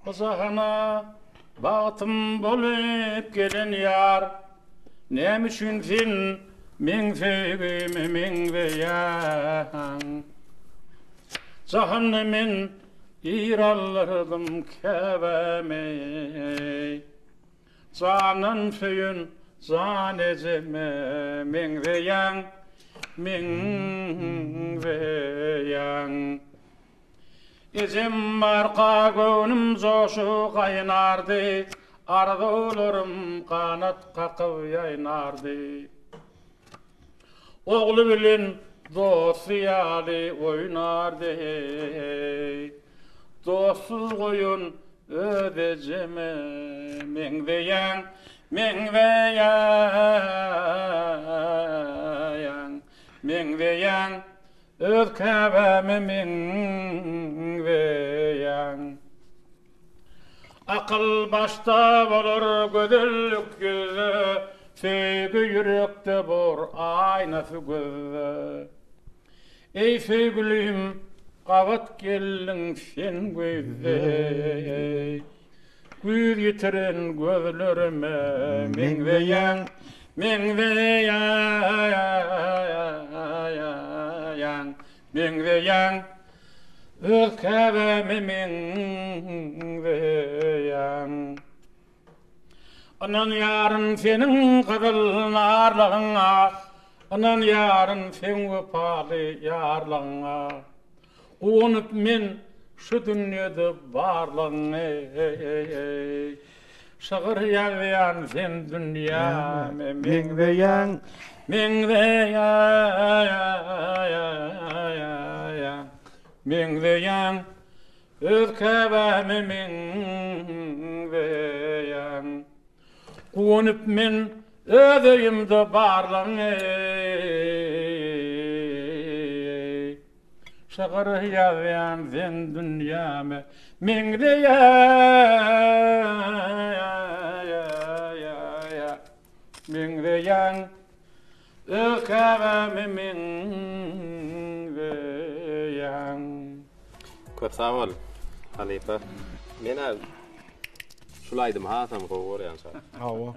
Uzağına bağıtım bolup gelen yar, nem üçün fin min feğimi min veyan. Cehennemin irallardım keveme, canan föyün zaneceme min veyan, min veyan. Ezem marqa gönüm zoşu kaynardı, arzularım kanat kakıv yaynardı. Oğlu bilen dostiyali oynardı, dostsuz koyun ödeceme men veyan, men veyan, men veyan. Öz keveme min veyan. Akıl başta olur gödüllük gözü, feygü yürekte bor aynası gözü. Ey feygülüm kavat gelin sen gözü, göz yitiren gözlerime min veyan, min veyan, min veyan. Öz keveme min veyan. Anan yarın senin kızıl narlığına, anan yarın sen vefalı yarlığına. Unup men şu dünyada varlığını, şağır yalyan sen dünya min veyan, min veyan, min veyan. Öz keveme min veyan. Unup men ödeyimde barlığını, şağır yalyan sen dünya min veyan, min veyan. Öz keveme min veyan. Köp sağ ol Halife. Men şulaydım hatam goýar ýa-da. Hawa.